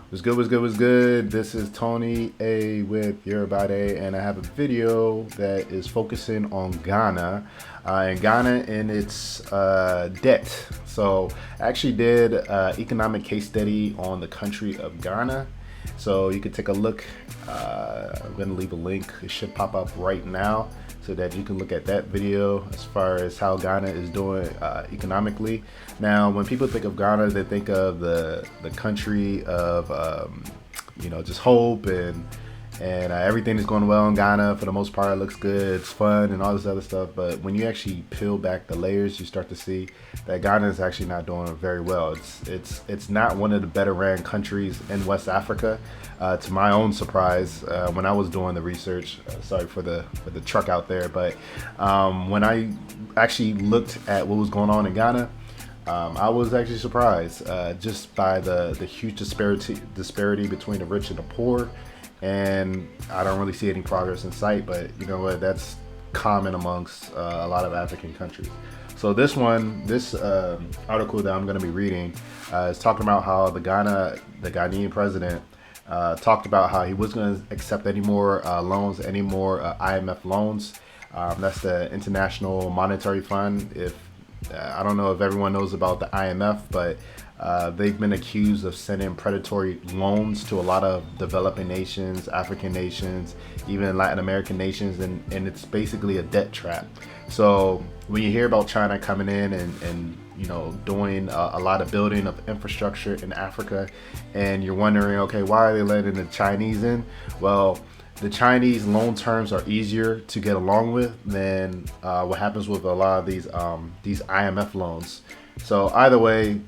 What's good, what's good, what's good? This is Tony A with YORUBADE, and I have a video that is focusing on Ghana and Ghana and its debt. So I actually did an economic case study on the country of Ghana. So you can take a look. I'm going to leave a link. It should pop up right now so that you can look at that video as far as how Ghana is doing economically. Now, when people think of Ghana, they think of the country of just hope and everything is going well in Ghana. For the most part, it looks good, it's fun, and all this other stuff. But when you actually peel back the layers, you start to see that Ghana is actually not doing very well. It's not one of the better ran countries in West Africa. To my own surprise, when I was doing the research, sorry for the truck out there, but when I actually looked at what was going on in Ghana, I was actually surprised just by the huge disparity between the rich and the poor. And I don't really see any progress in sight, but you know what, that's common amongst a lot of African countries. So this article that I'm going to be reading is talking about how the Ghanaian president talked about how he wasn't going to accept any more loans, any more IMF loans. That's the International Monetary Fund. If I don't know if everyone knows about the IMF, but they've been accused of sending predatory loans to a lot of developing nations, African nations, even Latin American nations, and it's basically a debt trap. So when you hear about China coming in and doing a lot of building of infrastructure in Africa, and you're wondering, okay, why are they letting the Chinese in? Well, the Chinese loan terms are easier to get along with than what happens with a lot of these IMF loans. So either way,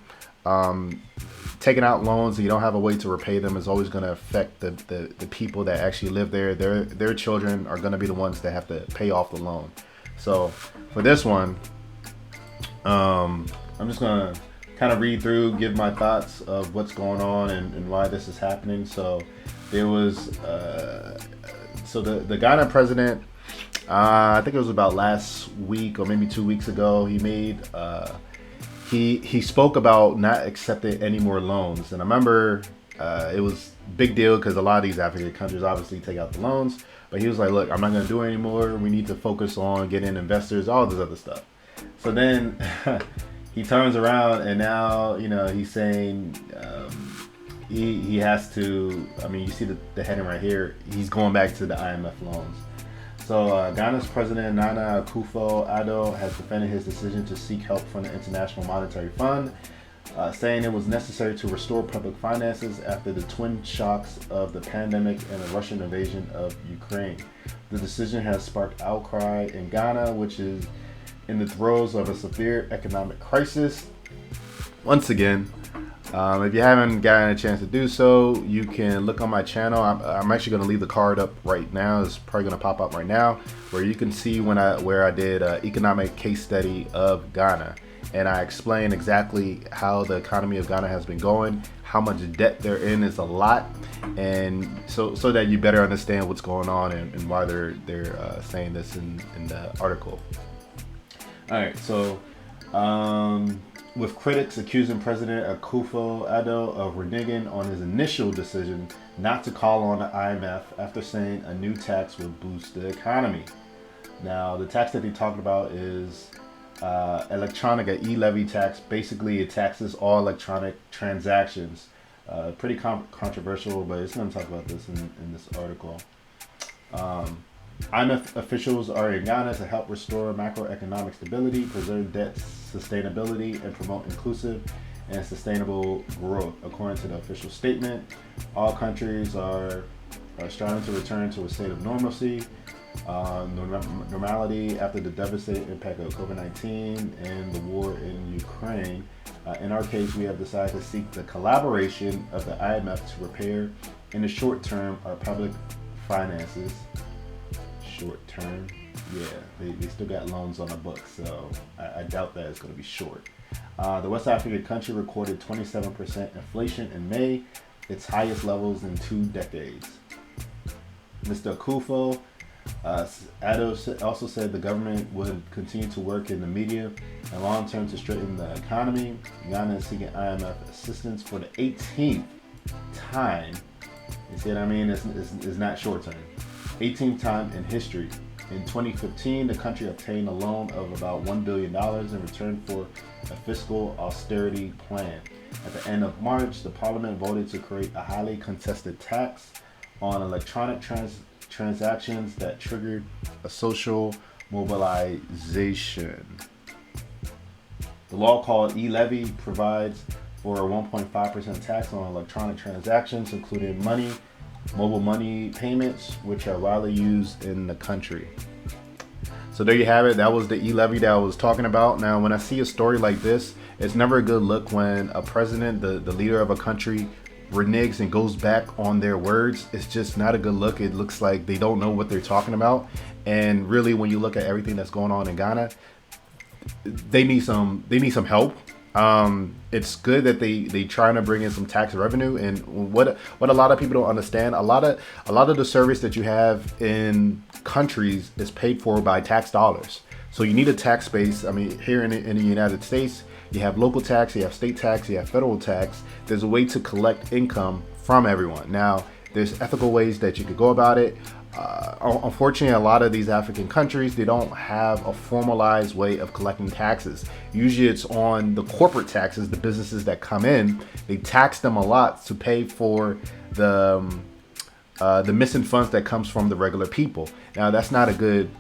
taking out loans and you don't have a way to repay them is always going to affect the people that actually live there. Their children are going to be the ones that have to pay off the loan. So for this one, I'm just going to kind of read through, give my thoughts of what's going on and why this is happening. So there was the Ghana president, I think it was about last week or maybe 2 weeks ago, he made he spoke about not accepting any more loans. And I remember it was big deal because a lot of these African countries obviously take out the loans, but he was like, look, I'm not going to do it anymore. We need to focus on getting investors, all this other stuff. So then he turns around and now he's saying he has to, you see the heading right here, he's going back to the IMF loans. So Ghana's president Nana Akufo-Addo has defended his decision to seek help from the International Monetary Fund, saying it was necessary to restore public finances after the twin shocks of the pandemic and the Russian invasion of Ukraine. The decision has sparked outcry in Ghana, which is in the throes of a severe economic crisis. Once again, if you haven't gotten a chance to do so, you can look on my channel. I'm actually going to leave the card up right now. It's probably going to pop up right now, where you can see where I did an economic case study of Ghana, and I explain exactly how the economy of Ghana has been going, how much debt they're in is a lot, and so that you better understand what's going on and why they're saying this in the article. All right, so. With critics accusing President Akufo-Addo of reneging on his initial decision not to call on the IMF after saying a new tax would boost the economy. Now, the tax that he talked about is electronic e-levy tax. Basically, it taxes all electronic transactions. Pretty controversial, but it's going to talk about this in this article. IMF officials are in Ghana to help restore macroeconomic stability, preserve debt sustainability, and promote inclusive and sustainable growth, according to the official statement. All countries are striving to return to a state of normalcy, normality after the devastating impact of COVID-19 and the war in Ukraine. In our case, we have decided to seek the collaboration of the IMF to repair, in the short term, our public finances. Short term, yeah, they still got loans on the books, so I doubt that it's going to be short. The West African country recorded 27% inflation in May, its highest levels in 2 decades. Mr. Akufo-Addo also said the government would continue to work in the medium and long term to straighten the economy. Ghana is seeking IMF assistance for the 18th time. You see what I mean? It's not short term. 18th time in history. In 2015, the country obtained a loan of about $1 billion in return for a fiscal austerity plan. At the end of March, the parliament voted to create a highly contested tax on electronic transactions that triggered a social mobilization. The law, called e-levy, provides for a 1.5% tax on electronic transactions, including mobile money payments, which are widely used in the country. So there you have it. That was the e-levy that I was talking about. Now, when I see a story like this, it's never a good look when a president, the leader of a country, reneges and goes back on their words. It's just not a good look. It looks like they don't know what they're talking about. And really, when you look at everything that's going on in Ghana, they need some help. It's good that they trying to bring in some tax revenue, and what a lot of people don't understand, a lot of the service that you have in countries is paid for by tax dollars. So you need a tax base. I mean, here in the United States, you have local tax, you have state tax, you have federal tax. There's a way to collect income from everyone. Now, there's ethical ways that you could go about it. Unfortunately, a lot of these African countries, they don't have a formalized way of collecting taxes. Usually it's on the corporate taxes, the businesses that come in. They tax them a lot to pay for the missing funds that comes from the regular people. Now, that's not a good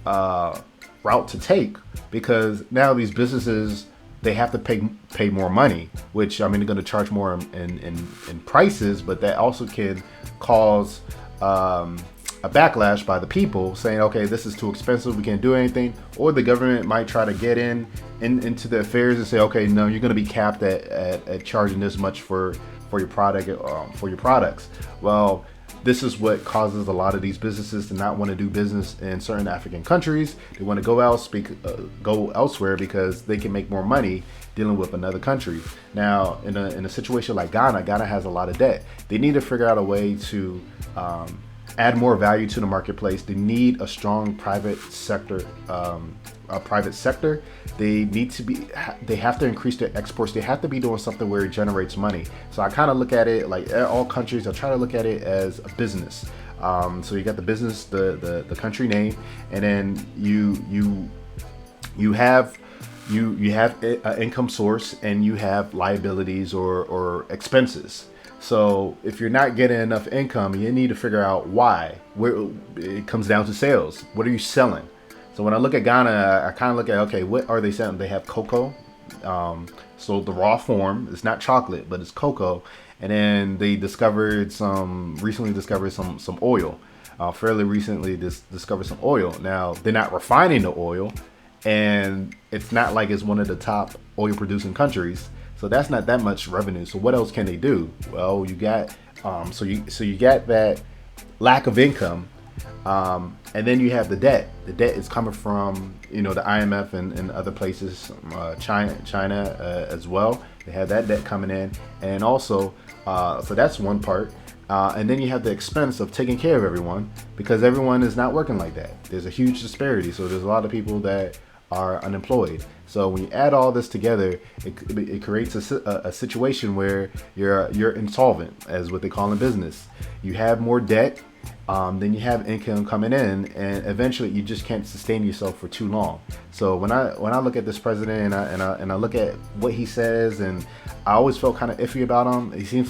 route to take, because now these businesses, they have to pay more money, which, I mean, they're going to charge more in prices, but that also can cause a backlash by the people saying, okay, this is too expensive, we can't do anything. Or the government might try to get into the affairs and say, okay, no, you're going to be capped at charging this much for your product, for your products. Well, this is what causes a lot of these businesses to not want to do business in certain African countries. They want to go elsewhere because they can make more money dealing with another country. Now, in a situation like Ghana has a lot of debt. They need to figure out a way to add more value to the marketplace. They need a strong private sector. They have to increase their exports. They have to be doing something where it generates money. So I kind of look at it like all countries, I try to look at it as a business. So you got the business, the country name, and then you have an income source, and you have liabilities or expenses. So if you're not getting enough income, you need to figure out why. Where it comes down to sales. What are you selling? So when I look at Ghana, I kind of look at, okay, what are they selling? They have cocoa. So the raw form, it's not chocolate, but it's cocoa. And then they recently discovered some oil. Fairly recently discovered some oil. Now, they're not refining the oil, and it's not like it's one of the top oil producing countries. So that's not that much revenue. So what else can they do? Well, you got so you got that lack of income, and then you have the debt. The debt is coming from the IMF and other places, China as well. They have that debt coming in, and also so that's one part. And then you have the expense of taking care of everyone, because everyone is not working like that. There's a huge disparity. So there's a lot of people that are unemployed. So when you add all this together, it creates a situation where you're insolvent, as what they call in business. You have more debt, then you have income coming in, and eventually you just can't sustain yourself for too long. So when I look at this president and I look at what he says, and I always felt kind of iffy about him. He seems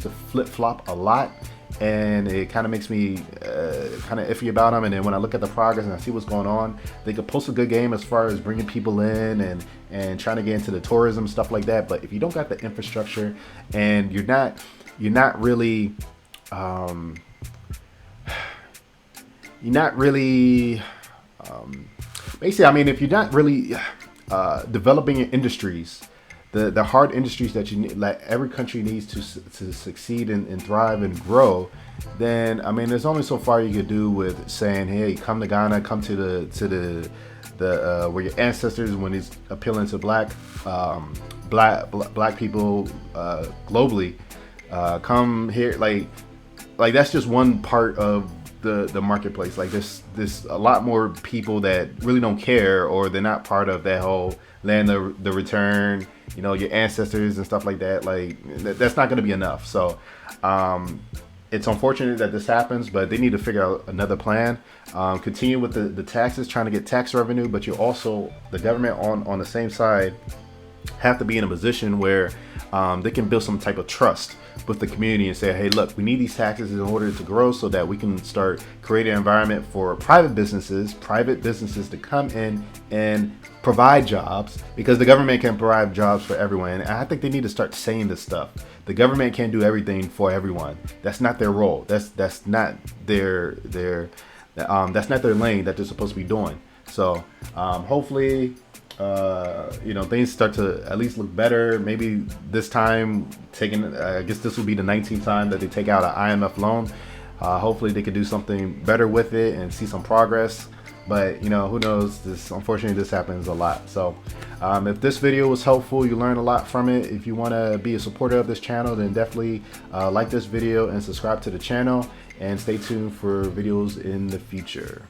to flip flop a lot. And it kind of makes me kind of iffy about them. And then when I look at the progress and I see what's going on, they could post a good game as far as bringing people in and trying to get into the tourism, stuff like that. But if you don't got the infrastructure, and you're not really basically, I mean, if you're not really developing your industries, the hard industries that you need, like every country needs to succeed and thrive and grow, then I mean, there's only so far you could do with saying, hey, come to Ghana, come to the where your ancestors, when he's appealing to black people globally, come here. Like that's just one part of the marketplace. Like there's a lot more people that really don't care, or they're not part of that whole land of the return, you know, your ancestors and stuff like that. Like that's not going to be enough. So it's unfortunate that this happens, but they need to figure out another plan. Continue with the taxes, trying to get tax revenue, but you also, the government on the same side, have to be in a position where they can build some type of trust with the community and say, hey, look, we need these taxes in order to grow so that we can start creating an environment for private businesses to come in and provide jobs, because the government can provide jobs for everyone. And I think they need to start saying this stuff. The government can't do everything for everyone. That's not their role. That's not their that's not their lane that they're supposed to be doing. So hopefully, you know, things start to at least look better. Maybe this time, I guess this will be the 19th time that they take out an IMF loan. Hopefully they could do something better with it and see some progress. But you know, who knows? Unfortunately, this happens a lot. So if this video was helpful, you learned a lot from it. If you want to be a supporter of this channel, then definitely like this video and subscribe to the channel, and stay tuned for videos in the future.